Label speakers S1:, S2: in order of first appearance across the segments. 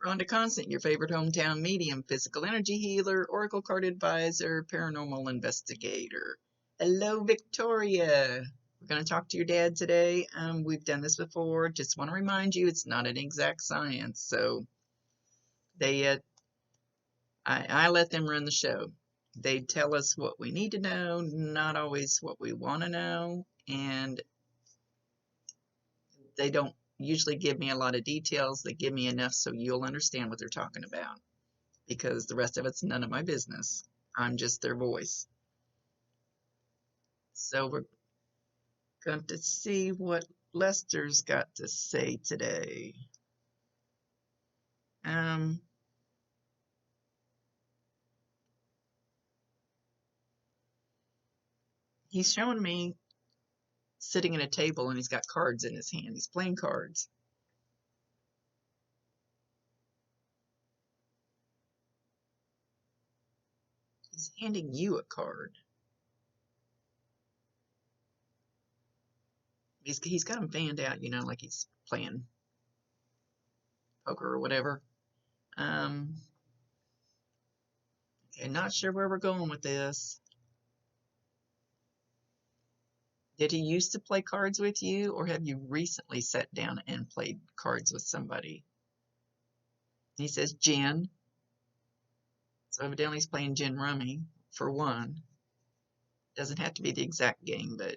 S1: Rhonda Constant, your favorite hometown medium, physical energy healer, oracle card advisor, paranormal investigator. Hello, Victoria. We're going to talk to your dad today. We've done this before. Just want to remind you, it's not an exact science. So they, I let them run the show. They tell us what we need to know, not always what we want to know, and they don't usually give me a lot of details. They give me enough so you'll understand what they're talking about, because the rest of it's none of my business. I'm just their voice. So we're going to see what Lester's got to say today. He's showing me sitting at a table and he's got cards in his hand. He's playing cards. He's handing you a card. He's got them fanned out, like he's playing poker or whatever. Okay, not sure where we're going with this. Did he used to play cards with you, or have you recently sat down and played cards with somebody? He says gin. So evidently he's playing gin rummy for one. Doesn't have to be the exact game, but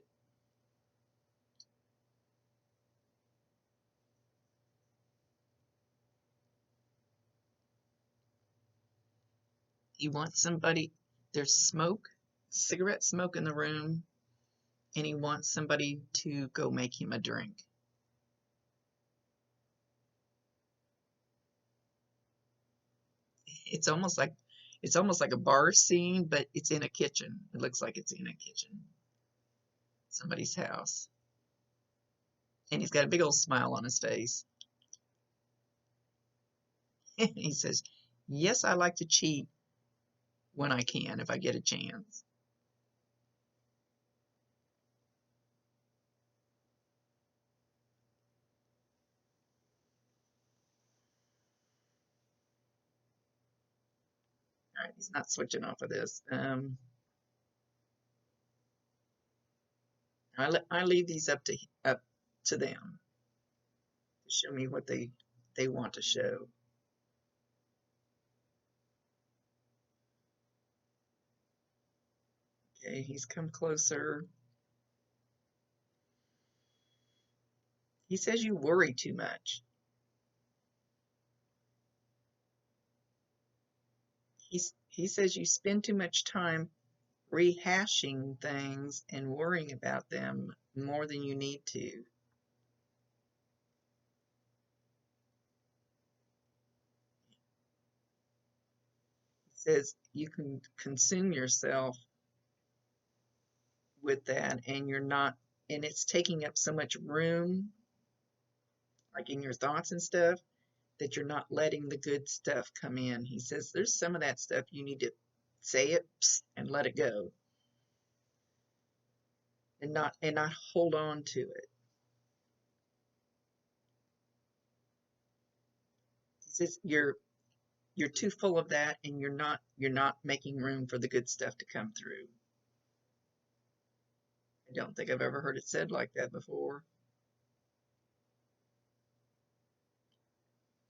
S1: he wants somebody. There's smoke, cigarette smoke in the room, and he wants somebody to go make him a drink. It's almost like a bar scene, but it's in a kitchen. It looks like it's in a kitchen, somebody's house, and he's got a big old smile on his face. He says, "Yes, I like to cheat when I can, if I get a chance." All right, he's not switching off of this. I leave these up to them to show me what they want to show. Okay, he's come closer. He says you worry too much. He says you spend too much time rehashing things and worrying about them more than you need to. He says you can consume yourself with that, and it's taking up so much room, like in your thoughts and stuff, that you're not letting the good stuff come in. He says there's some of that stuff you need to say it and let it go, and not hold on to it. He says you're too full of that, and you're not making room for the good stuff to come through. I don't think I've ever heard it said like that before.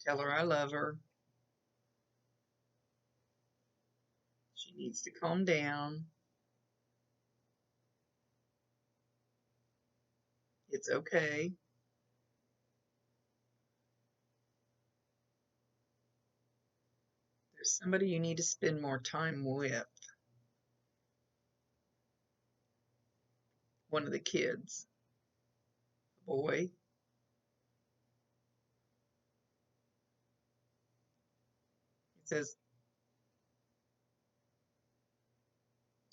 S1: Tell her I love her. She needs to calm down. It's okay. There's somebody you need to spend more time with. One of the kids, a boy. It says,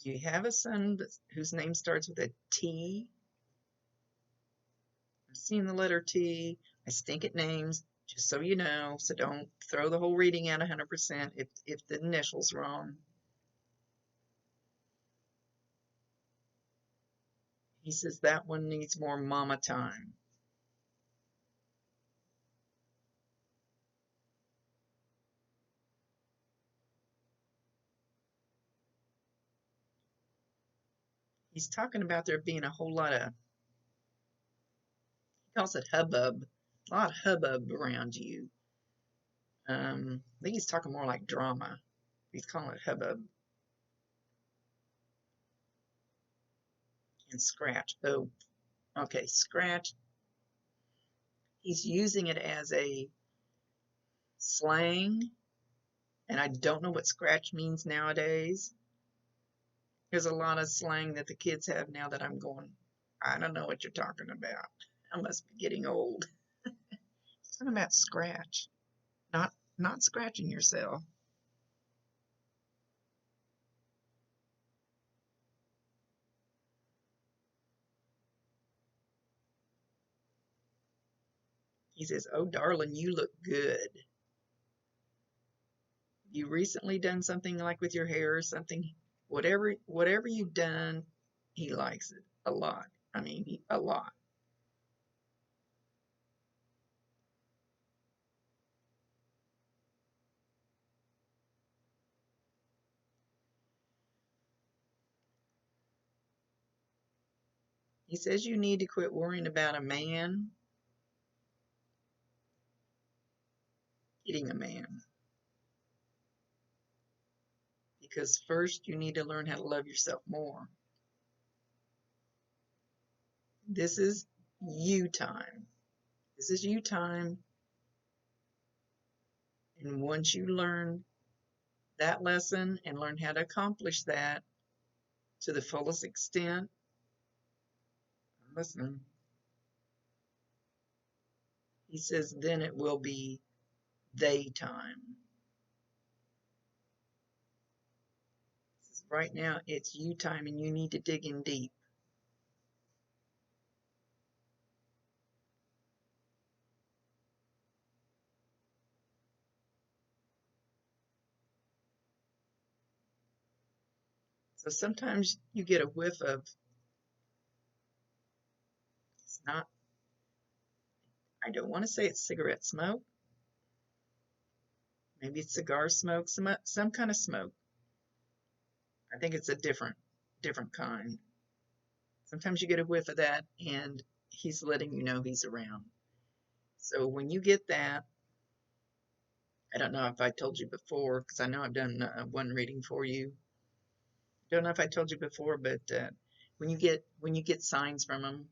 S1: "Do you have a son whose name starts with a T?" I've seen the letter T. I stink at names, just so you know. So don't throw the whole reading out 100% if the initial's wrong. He says that one needs more mama time. He's talking about there being a whole lot of, he calls it hubbub, a lot of hubbub around you. I think he's talking more like drama. He's calling it hubbub. And scratch. Oh, okay, scratch. He's using it as a slang, and I don't know what scratch means nowadays. There's a lot of slang that the kids have now that I'm going, I don't know what you're talking about. I must be getting old. It's talking about scratch, not scratching yourself. He says, "Oh, darling, you look good. You recently done something like with your hair or something. Whatever you've done, he likes it a lot. I mean, a lot." He says you need to quit worrying about a man getting a man, because first you need to learn how to love yourself more. This is you time. This is you time. And once you learn that lesson and learn how to accomplish that to the fullest extent, listen, he says, then it will be they time. Right now, it's you time, and you need to dig in deep. So sometimes you get a whiff of, it's not, I don't want to say it's cigarette smoke. Maybe it's cigar smoke, some kind of smoke. I think it's a different kind. Sometimes you get a whiff of that, and he's letting you know he's around. So when you get that, I don't know if I told you before, because I know I've done one reading for you. Don't know if I told you before, but when you get signs from them,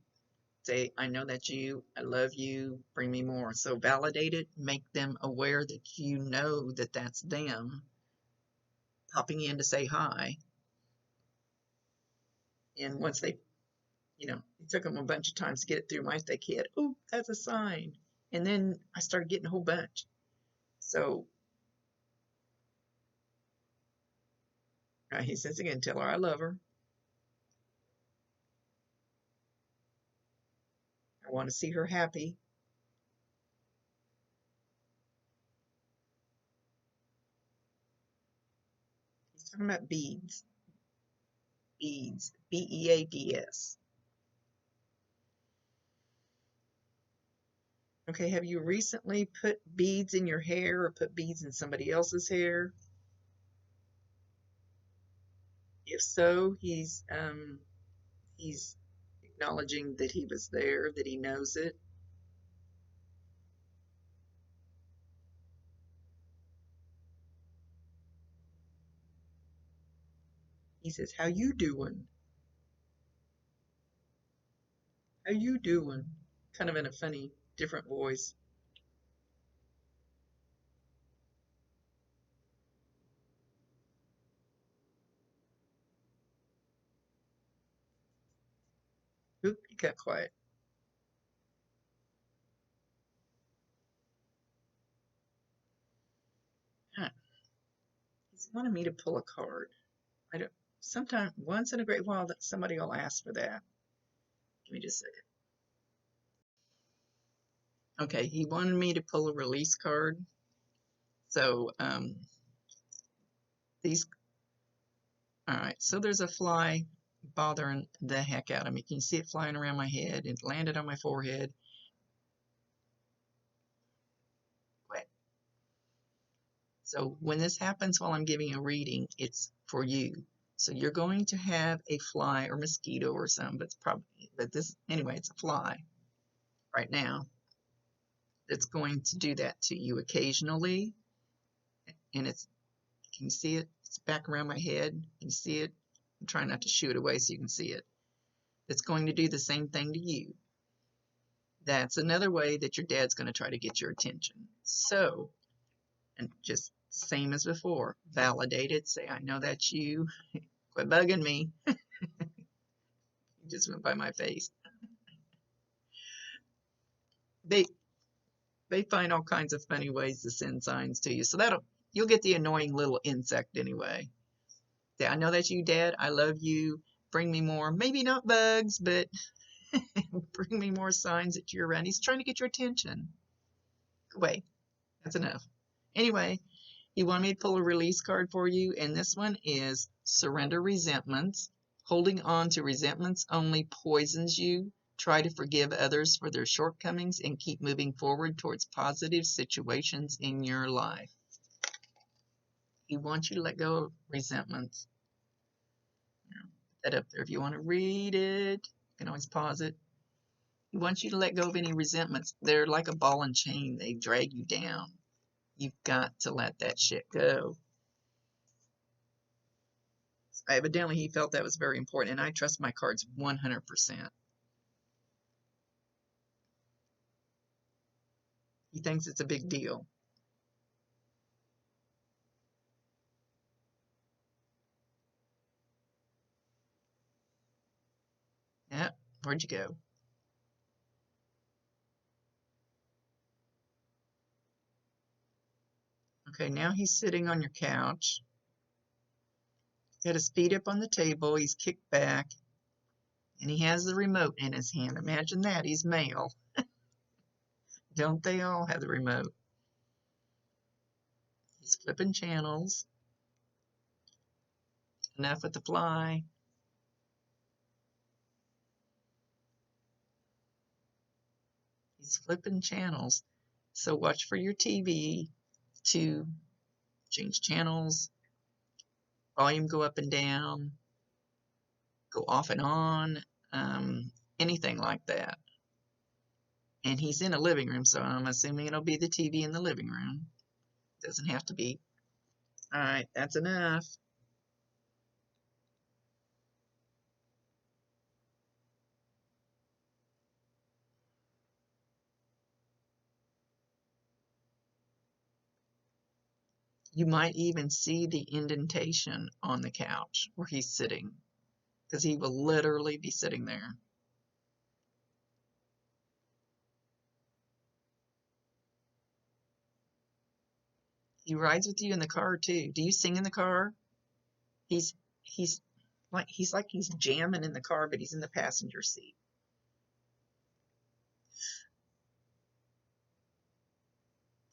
S1: say, "I know that's you. I love you. Bring me more." So validate it. Make them aware that you know that that's them popping in to say hi. And once they, it took them a bunch of times to get it through my thick head. Oh, that's a sign. And then I started getting a whole bunch. So he says again, tell her I love her. I want to see her happy. He's talking about beads. Beads. Beads. Okay, have you recently put beads in your hair or put beads in somebody else's hair? If so, he's acknowledging that he was there, that he knows it. He says, "How you doing? How you doing?" Kind of in a funny, different voice. Oop, he got quiet. Huh. He's wanting me to pull a card. I don't. Sometimes, once in a great while, that somebody will ask for that. Give me just a second. Okay, he wanted me to pull a release card. So these. All right. So there's a fly bothering the heck out of me. Can you see it flying around my head? It landed on my forehead. Quit. So when this happens while I'm giving a reading, it's for you. So you're going to have a fly or mosquito or something, but this, anyway, it's a fly right now that's going to do that to you occasionally. And can you see it? It's back around my head. Can you see it? I'm trying not to shoo it away so you can see it. It's going to do the same thing to you. That's another way that your dad's going to try to get your attention. So, and just same as before, validate it. Say, I know that's you. Quit bugging me. You just went by my face. They find all kinds of funny ways to send signs to you. So you'll get the annoying little insect anyway. I know that's you, Dad. I love you. Bring me more. Maybe not bugs, but bring me more signs that you're around. He's trying to get your attention. Go away. That's enough. Anyway, he wanted me to pull a release card for you, and this one is surrender resentments. Holding on to resentments only poisons you. Try to forgive others for their shortcomings and keep moving forward towards positive situations in your life. He wants you to let go of resentments. Put that up there if you want to read it. You can always pause it. He wants you to let go of any resentments. They're like a ball and chain. They drag you down. You've got to let that shit go. Evidently, he felt that was very important, and I trust my cards 100%. He thinks it's a big deal. Yeah, where'd you go? Okay, now he's sitting on your couch. Got his feet up on the table. He's kicked back, and he has the remote in his hand. Imagine that. He's male. Don't they all have the remote? He's flipping channels. Enough with the fly. He's flipping channels. So watch for your TV to change channels, volume go up and down, go off and on, anything like that. And he's in a living room, so I'm assuming it'll be the TV in the living room. Doesn't have to be. All right, that's enough. You might even see the indentation on the couch where he's sitting, because he will literally be sitting there. He rides with you in the car too. Do you sing in the car? He's like he's jamming in the car, but he's in the passenger seat.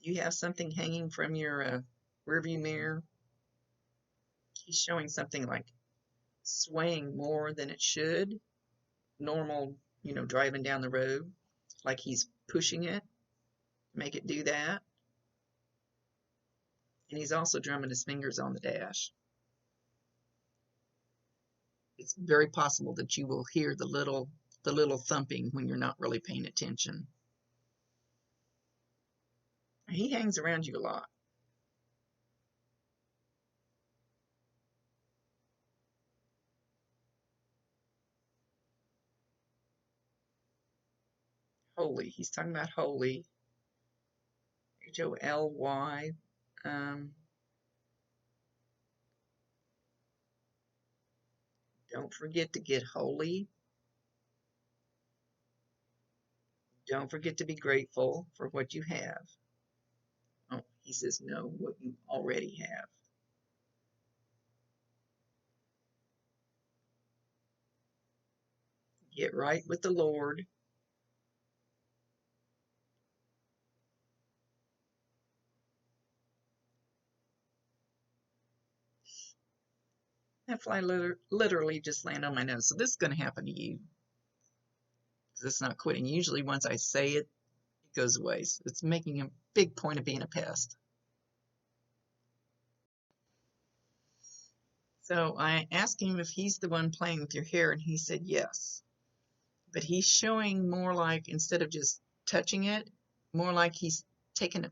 S1: Do you have something hanging from your rearview mirror? He's showing something like swaying more than it should. Normal, driving down the road, like he's pushing it, make it do that. And he's also drumming his fingers on the dash. It's very possible that you will hear the little thumping when you're not really paying attention. He hangs around you a lot. Holy, he's talking about holy. Holy. Don't forget to get holy. Don't forget to be grateful for what you have. Oh, he says no, what you already have. Get right with the Lord. That fly literally just landed on my nose. So this is going to happen to you. Because it's not quitting. Usually once I say it, it goes away. So it's making a big point of being a pest. So I asked him if he's the one playing with your hair, and he said yes. But he's showing more like, instead of just touching it, more like he's taking a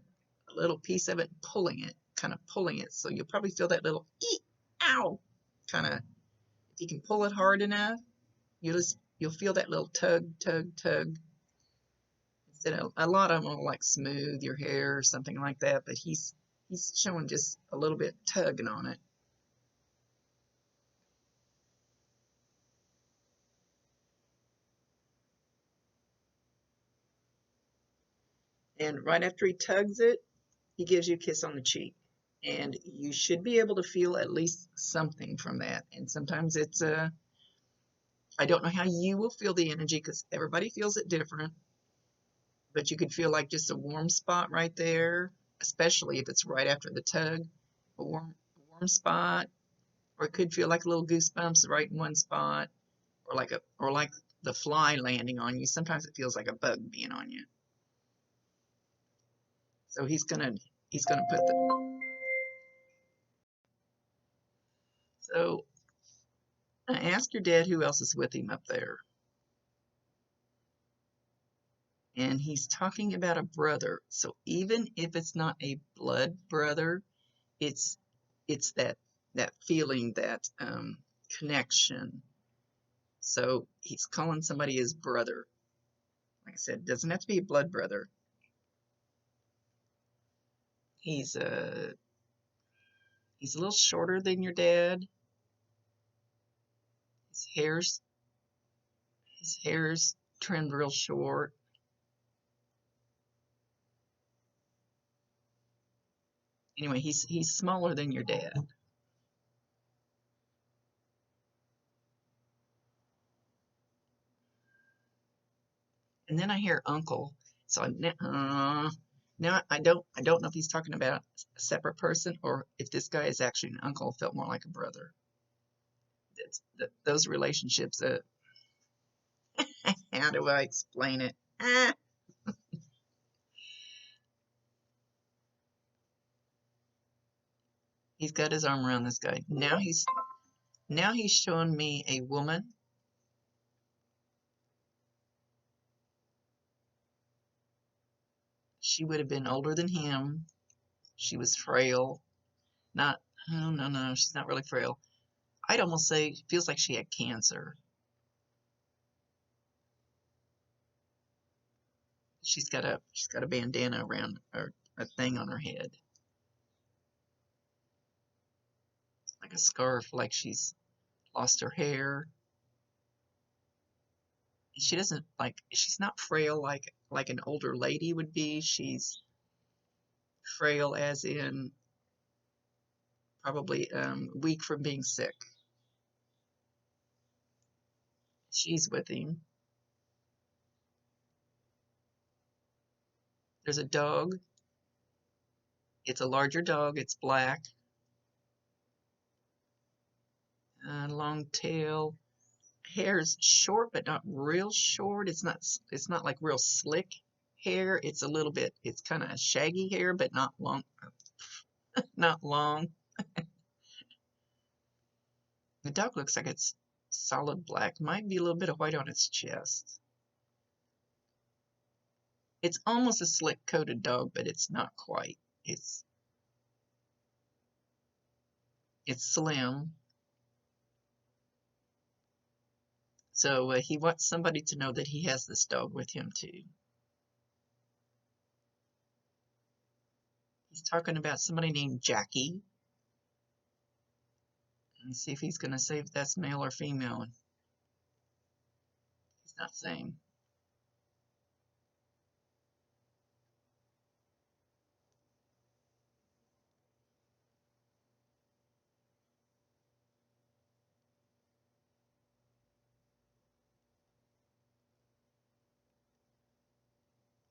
S1: little piece of it and pulling it, kind of pulling it. So you'll probably feel that little ow, kind of. If you can pull it hard enough, you'll feel that little tug, tug, tug. Instead of, a lot of them will like smooth your hair or something like that, but he's showing just a little bit tugging on it. And right after he tugs it, he gives you a kiss on the cheek. And you should be able to feel at least something from that. And sometimes it's I don't know how you will feel the energy because everybody feels it different, but you could feel like just a warm spot right there, especially if it's right after the tug, a warm spot, or it could feel like little goosebumps right in one spot, or like the fly landing on you. Sometimes it feels like a bug being on you. So he's gonna put the. So ask your dad who else is with him up there. And he's talking about a brother. So even if it's not a blood brother, it's that feeling, that connection. So he's calling somebody his brother. Like I said, it doesn't have to be a blood brother. He's a little shorter than your dad. His hair's trimmed real short. Anyway, he's smaller than your dad. And then I hear uncle. So now I don't know if he's talking about a separate person or if this guy is actually an uncle, felt more like a brother. Those relationships. How do I explain it? He's got his arm around this guy. Now he's showing me a woman. She would have been older than him. She was frail. Not, oh, no, she's not really frail. I'd almost say feels like she had cancer. She's got a bandana around, or a thing on her head, like a scarf, like she's lost her hair. She doesn't she's not frail like an older lady would be. She's frail as in probably weak from being sick. She's with him. There's a dog. It's a larger dog. It's black. Long tail. Hair's short, but not real short. It's not like real slick hair. It's a little bit, it's kind of shaggy hair, but not long. Not long. The dog looks like it's solid black. Might be a little bit of white on its chest. It's almost a slick coated dog, but it's not quite. It's slim. So he wants somebody to know that he has this dog with him too. He's talking about somebody named Jackie. Let's see if he's going to say if that's male or female. He's not saying.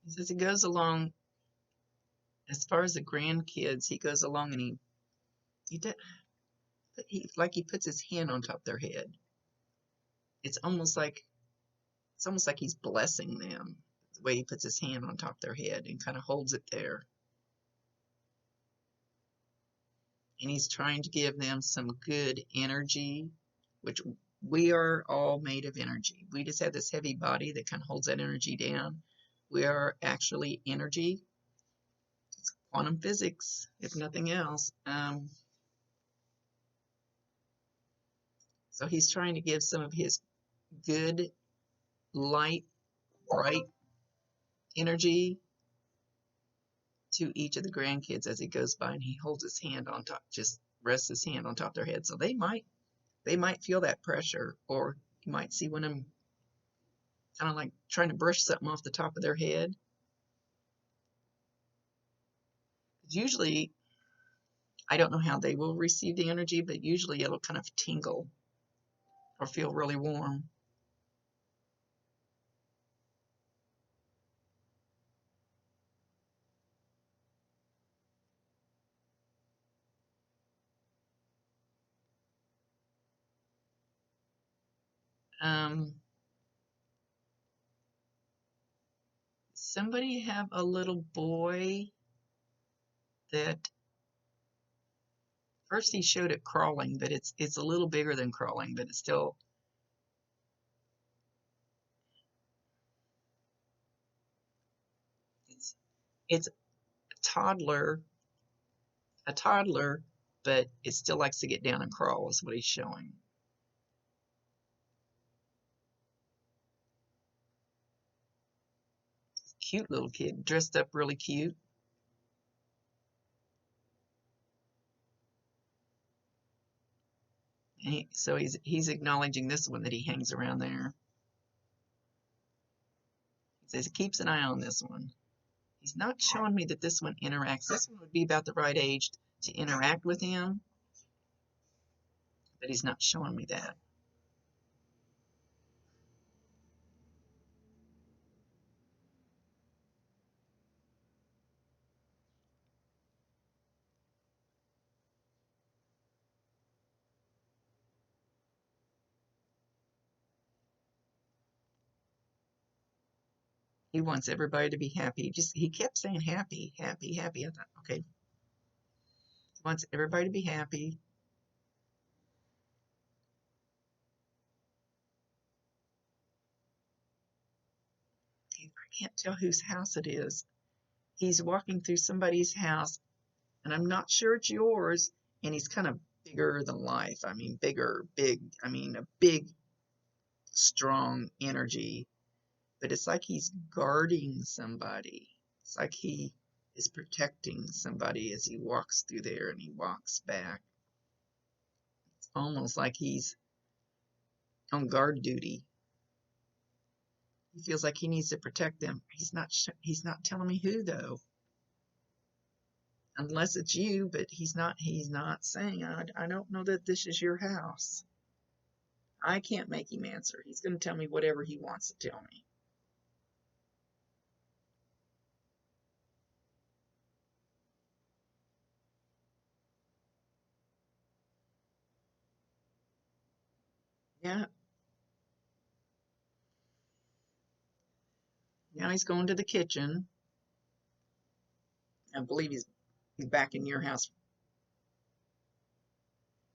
S1: He says he goes along, as far as the grandkids, he goes along and he puts his hand on top of their head. It's almost like he's blessing them, the way he puts his hand on top of their head and kind of holds it there. and he's trying to give them some good energy, which we are all made of energy. We just have this heavy body that kind of holds that energy down. We are actually energy. It's quantum physics, if nothing else. So he's trying to give some of his good, light, bright energy to each of the grandkids as he goes by, and he holds his hand on top, just rests his hand on top of their head. So they might feel that pressure, or you might see one of them kind of like trying to brush something off the top of their head. Usually, I don't know how they will receive the energy, but usually it'll kind of tingle or feel really warm. Somebody have a little boy that first he showed it crawling, but it's a little bigger than crawling, but it's still it's a toddler, but it still likes to get down and crawl is what he's showing. Cute little kid, dressed up really cute. So he's acknowledging this one that he hangs around there. He says he keeps an eye on this one. He's not showing me that this one interacts. This one would be about the right age to interact with him, but he's not showing me that. He wants everybody to be happy. He kept saying happy, happy, happy. I thought, okay. He wants everybody to be happy. I can't tell whose house it is. He's walking through somebody's house, and I'm not sure it's yours. And he's kind of bigger than life. I mean, big. I mean, a big, strong energy. But it's like he's guarding somebody. It's like he is protecting somebody as he walks through there and he walks back. It's almost like he's on guard duty. He feels like he needs to protect them. He's not telling me who though. Unless it's you, but he's not saying I don't know that this is your house. I can't make him answer. He's going to tell me whatever he wants to tell me. Yeah. Now he's going to the kitchen. I believe he's back in your house.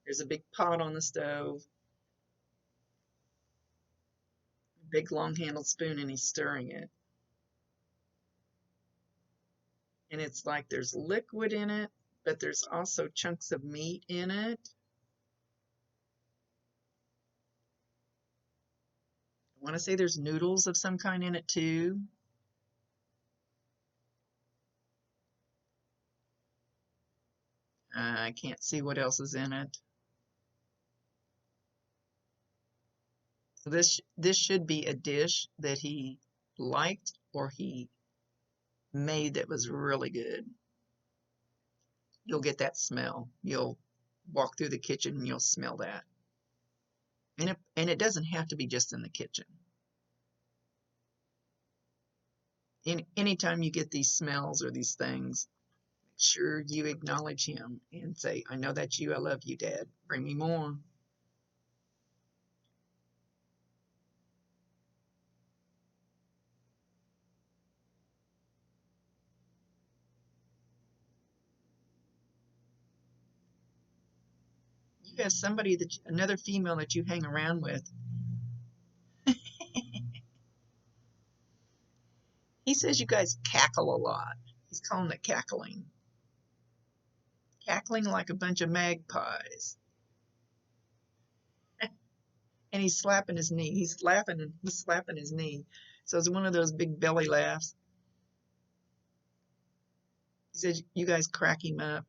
S1: There's a big pot on the stove, a big long handled spoon, and he's stirring it. And it's like there's liquid in it, but there's also chunks of meat in it. I want to say there's noodles of some kind in it too. I can't see what else is in it. So this should be a dish that he liked or he made that was really good. You'll get that smell. You'll walk through the kitchen and you'll smell that. And it doesn't have to be just in the kitchen. Anytime you get these smells or these things, make sure you acknowledge him and say, I know that's you. I love you, Dad. Bring me more. You have somebody another female that you hang around with. He says you guys cackle a lot. He's calling it cackling. Cackling like a bunch of magpies. And he's slapping his knee. He's laughing and he's slapping his knee. So it's one of those big belly laughs. He says you guys crack him up.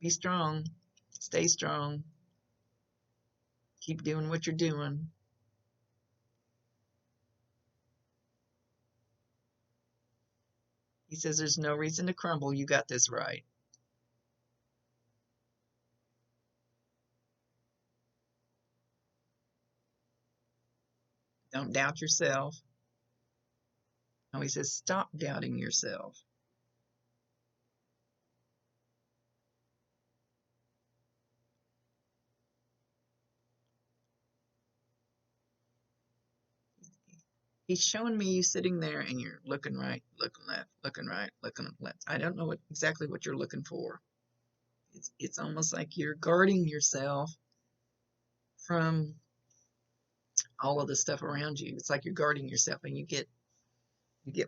S1: Be strong. Stay strong. Keep doing what you're doing. He says there's no reason to crumble. You got this right. Don't doubt yourself. No, he says stop doubting yourself. He's showing me you sitting there and you're looking right, looking left, looking right, looking left. I don't know exactly what you're looking for. It's almost like you're guarding yourself from all of the stuff around you. It's like you're guarding yourself and you get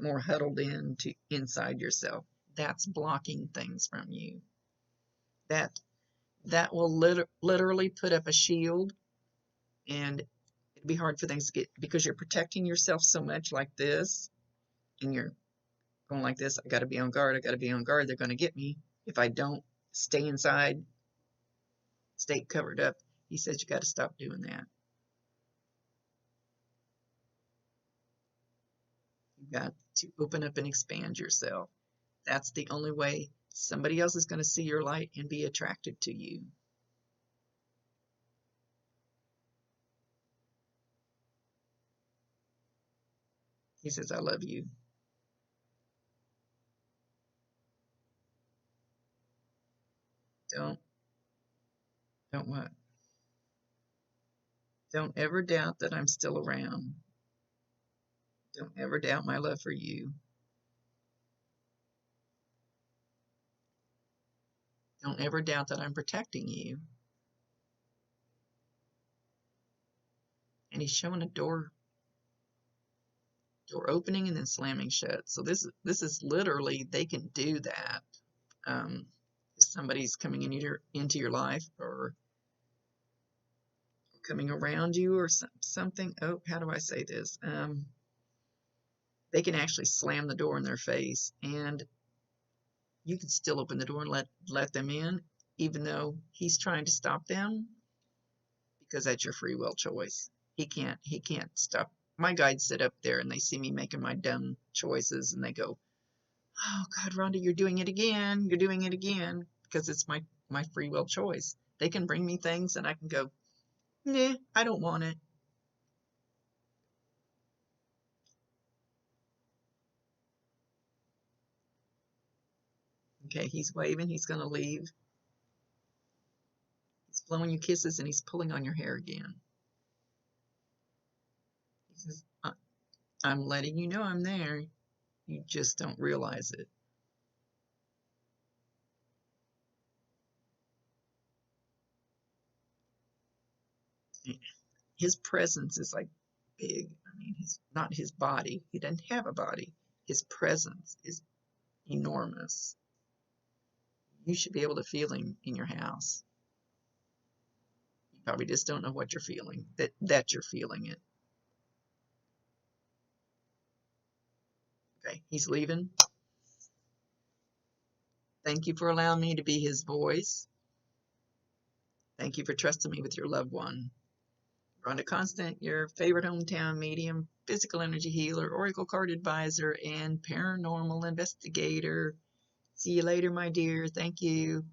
S1: more huddled into inside yourself. That's blocking things from you. That will literally put up a shield, and it'd be hard for things to get, because you're protecting yourself so much like this, and you're going like this. I got to be on guard. I got to be on guard. They're going to get me if I don't stay inside, stay covered up. He says you got to stop doing that. You've got to open up and expand yourself. That's the only way somebody else is going to see your light and be attracted to you. He says, I love you. Don't what? Don't ever doubt that I'm still around. Don't ever doubt my love for you. Don't ever doubt that I'm protecting you. And he's showing a door opening and then slamming shut. So this is literally, they can do that. If somebody's coming into your life or coming around you or something. Oh, how do I say this? They can actually slam the door in their face, and you can still open the door and let them in, even though he's trying to stop them, because that's your free will choice. He can't stop. My guides sit up there and they see me making my dumb choices and they go, oh God, Rhonda, you're doing it again. You're doing it again, because it's my free will choice. They can bring me things and I can go, nah, I don't want it. Okay, he's waving. He's going to leave. He's blowing you kisses and he's pulling on your hair again. He says, I'm letting you know I'm there. You just don't realize it. His presence is like big. I mean, not his body. He doesn't have a body. His presence is enormous. You should be able to feel him in your house. You probably just don't know what you're feeling, that you're feeling it. Okay, he's leaving. Thank you for allowing me to be his voice. Thank you for trusting me with your loved one. Rhonda Constant, your favorite hometown medium, physical energy healer, oracle card advisor, and paranormal investigator. See you later, my dear. Thank you.